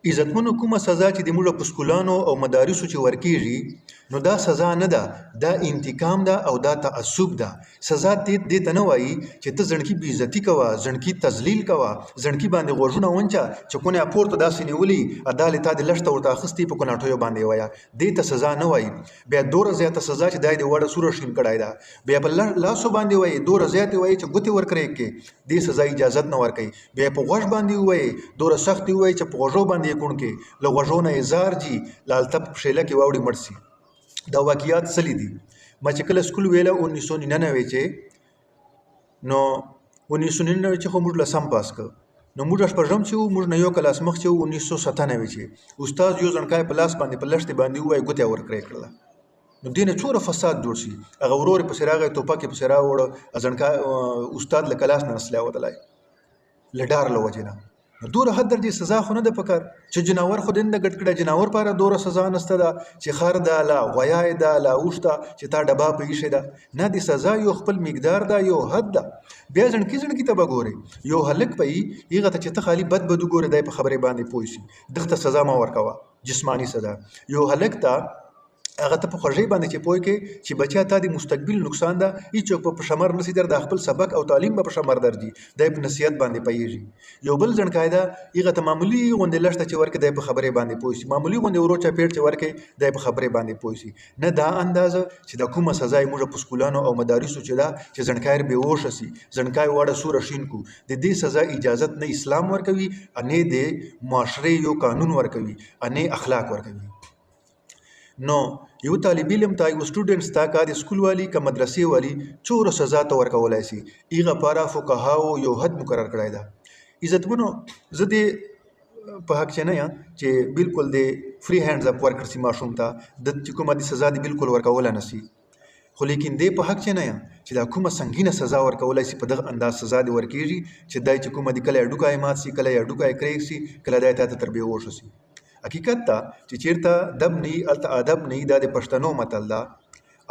عزتمنو کومه سزا چې د موږ په سکولانو او مدارسو چې ورکیږي نو دا سزا نه ده، دا انتقام ده او دا تعصب ده. سزا دې ته نه وایي چې ته زړکي بې عزتي کوه، زړکي تذلیل کوه، زړکي باندې غوږونه ونچه چې کونه پورته داسې نیولي عدالت تا د لښته ورته اخیستې په کناټیو باندې وایه، دې ته سزا نه وایي. بیا دوره زیاته سزا چې دای د وړه سوره شین کړای ده، بیا په لاسو باندې وایي دوره زیاتې وایي چې ګوتې ورکړې کې دې سزا اجازت نه ورکوي. بیا په غوږ باندې وایي دوره سختې وایي چې په غوږو باندې یې کون کې له غوږو نه یې زار جي لالته په پښیله کې واوړي مړ سي. دا واقعیات سلی دي. ما چې کله سکول ویله 1999 چې نو 1999 چې خو موږ لسم پاس کړ نو موږ شپږم چې موږ نه یو کلاس مخ چې 1997 چې استاد یو ځنکای په لاس باندې په لښتې باندې وای ګوتې ورکړې کړله نو دینه څوره فساد جوړ شي. هغه ورور په سراغه ټوپک په سراغه وړ ځنکای استاد له کلاس نه نسله ودلای لډار له وجنه دوره حد درجه سزا خو نه ده پکار چې جناور خو دنده ګټ کړه جناور پاره دوره سزا نسته ده چې خر ده لا غویا ده لا اوشته چې تا ډبا په ایشه ده نه دي سزا یو خپل مقدار ده یو حد ده. بیا ځنکی ته بګوري یو هلک پي یغه ته چې ته خالی بد ګوري دای په خبره باندې پوي شي دغه سزا ما ورکوا جسمانی سزا. یو هلک ته هغه ته په خوږی باندې چې پوي کې چې بچا ته د مستقبل نقصان ده هیڅ په شمر نسی در د خپل سبق او تعلیم په شمر درځي د په نصیحت باندې پيږي. یو بل ځنکای ده هغه ته معمولی غونډه لښته چې ورکه د په خبره باندې پوي شي معمولی غونډه ورو چا پیټ چې ورکه د په خبره باندې پوي شي نه دا اندازه چې د کومه سزا موږ په سکولانو او مدارسو چې دا چې ځنکای به ووش شي ځنکای وړه سور شین کو د دې سزا اجازت نه اسلام ورکوي نه د معاشره یو قانون ورکوي نه اخلاق ورکوي. نو یو طالب علم تا یو سټوډنټس تا کا د سکول والی کا مدرسې والی چور سزا ته ورکولای شي ایغه پارا فقهاو یو حد مقرر کړی دا. عزتمنو زه دې په حق نه یم چې بالکل د فری هاندز اپ ورکړ سي ماشوم ته د کومه د سزا دی بالکل ورکول نه سي خو لیکن دې په حق نه یم چې دا کومه سنگینه سزا ورکولای سي په دغه انداز سزا دی ورکیږي چې دای چې کومه د کله اډوکای مات سي کله اډوکای کریک سي کله دای ته تربیه وشو سي. حقیقت ته چې چیرته دب نه الته ادب نه د پښتنو متل دا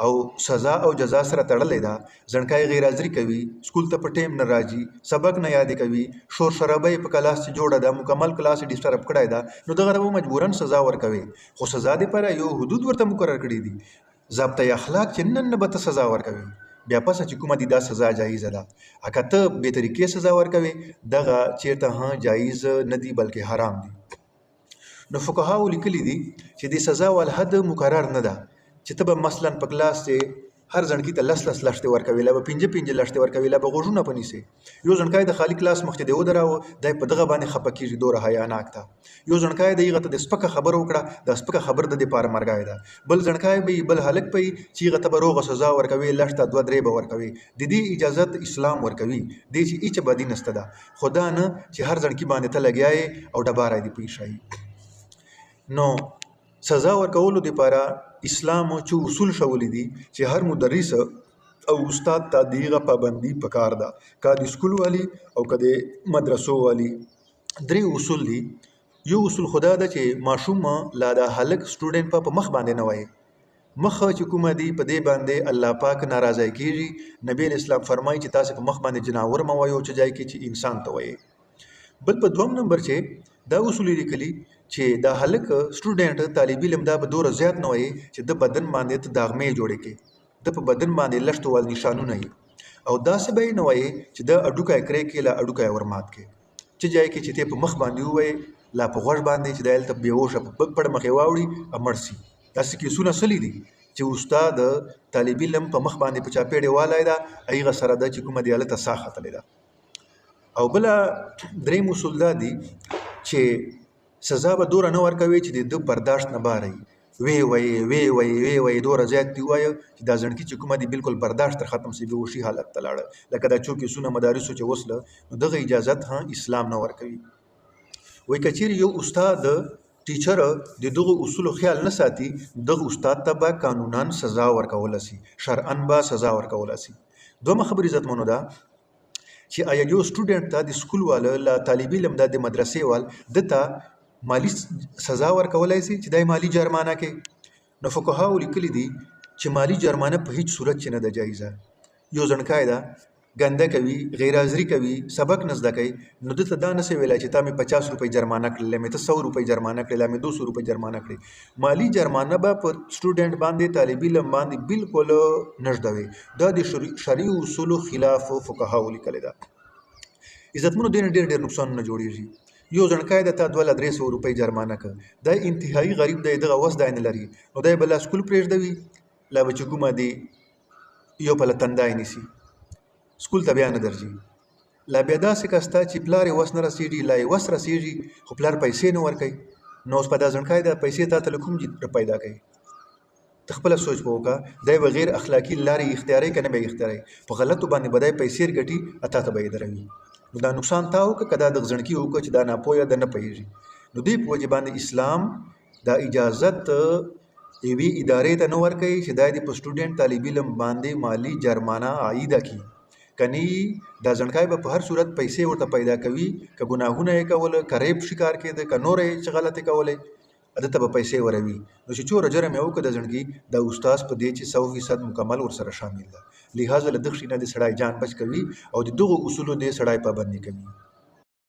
او سزا او جزا سره تړلې ده ځنکای غیر حاضری کوي سکول ته په ټیم نه راځي سبق نه یاد کوي شور شرابه په کلاس چې جوړه ده مکمل کلاس ډیسټرب کړای ده نو دغه به مجبورن سزا ورکوي خو سزا دی پر یو حدود ورته مقرر کړی دي ضابطه اخلاق چې نن به ته سزا ورکوي بیا پس چې کومه دي دا سزا جایز ده اګه ته به طریقې سزا ورکوي دغه چیرته ها جایز نه دی بلکې حرام دي. نو فقهاو لیکلي دي چې د سزا ول حد مقرر نه ده چې ته به مثلا په کلاس کې هر ځنکی ته لس لښته ورکوي لا به 5 لښته ورکوي لا به غوښونه پنيسي یو ځنکای د خالی کلاس مخ ته دی ودراو د په دغه باندې خپکیږي دوره حیا ناک تا یو ځنکای دغه ته د سپکه خبر وکړه د سپکه خبر د پاره مرګای ده بل ځنکای به بل هلک پي چې غته بروغه سزا ورکوي لښته 2-3 به ورکوي د دې اجازه اسلام ورکوي د چې هیڅ بدی نسته ده خدا نه چې هر ځنکی باندې ته لګیاي او ډبارای دی پېښای. نو سزا ورکولو لپاره اسلام چې اصول شولې دي چې هر مدرس او استاد ته دیغه پابندي پکار ده کا د سکول والی او کا د مدرسو والی 3 اصول دي. یو اصول خدا ده چې ماشوم لا د هلک سټوډنټ په مخ باندې نه وای مخ چې کومه دی په دې باندې الله پاک ناراضه کیږي نبی اسلام فرمایي چې تاسو په مخ باندې جناور مو وایو چې ځای کې چې انسان ته وایي. بل په دوم نمبر چې دا اصول لیکلي چې دا هلک سټوډنټ طالب علم دا به دوره زیات نه وي چې د بدن باندې ته داغمه جوړې کې د په بدن باندې لښتو ول نشانونه وي او دا څه به نه وي چې د اډوکای کرے کې لا اډوکای ورمات کې چې ځای کې چې ته په مخ باندې وي لا په غوږ باندې چې دایل ته بیوشه په پړ مخې واوړي امرسي تاسو کې سونه سلی دي چې استاد طالب علم په مخ باندې په چاپېړې والای دا ایغه سره د چې کومه دیاله ته ساخه تللی دا. او بل درې اصول دا دي چې سزا به دوره نه ورکوي چې د برداشت نه باري وی دوره زیات دی وای چې دا ځنکی چې کومه دی بالکل برداشت تر ختم سی به وشي حالت تلاړه لکه دا چوکي سونه مدارسو چې وصله نو دغه اجازت ها اسلام نه ورکوي. وای کچیر یو استاد ټیچر د دغه اصول خیال نه ساتي دغه استاد ته به قانونان سزا ورکول شي شرعاً به سزا ورکول شي. دوه خبر عزت مونږ دا چې آیا یو سټوډنټ ته د سکول والا لا طالب علم د مدرسې وال دته مالی سزا ورکولای شي چې دای مالی جرمانه کې. نو فقهاو لیکلي دي چې مالی جرمانه په هیڅ صورت کې نه ده جایزه. یو ځنکای ده ګنده کوي غیر حاضري کوي سبق نه زده کوي نو دته دا نسې ویلی چې تا مې 50 روپۍ جرمانه کړله مې ته 100 روپۍ جرمانه کړله مې 200 روپۍ جرمانه کړې مالی جرمانه به په سټوډنټ باندې طالب علم باندې بالکل نه ږدوي دا د شرعي اصولو خلاف فقهاو لیکلی ده عزتمنو دې نه ډېر نقصانونه جوړېږي یو ځڼکی د تا 200-300 روپۍ جرمانه که دا انتهایی غریب دی دغه وس دی نه لري نو دی به لا سکول پرېږدوي لا به چې کومه دی یو پله تندی نیسي سکول ته بیا نه درځي لا بیا داسې کس ته چې پلار یې وس نه رسېږي لا یې وس رسېږي خو پلار پیسې نه ورکوي نو اوس په دا ځڼکی دا پیسې تا ته له کوم پیدا کوي ته خپله سوچ به وکړه دی به غیر اخلاقي لارې اختیاروي که نه به یې اختیاروي په غلطو باندې به دی پیسې ګټي تا ته به یې دروي نو دا نقصان تا وکړه که دا دغه ځڼکي وکړه چې دا ناپوهه ده نه پوهېږي نو دې په وجې باندې اسلام دا اجازت یوې ادارې ته نه ورکوي چې دا دې په سټوډنټ طالب علم باندې مالي جرمانه عایده کړي کنی دا ځڼکی به په هر صورت پیسې ورته پیدا کوي که ګناهونه یې کوله که ریپ شکار کېده که نور یې چې غلطې کولی دته به پیسې وروي نو چې چوره جرم یې وکړه د ځڼکي دا استاذ په دې چې 100% مکمل ورسره شامل ده لہذا له دغه شي نه د سړی جان بچ کوي او د دغو اصولو د سړی پابندي کوي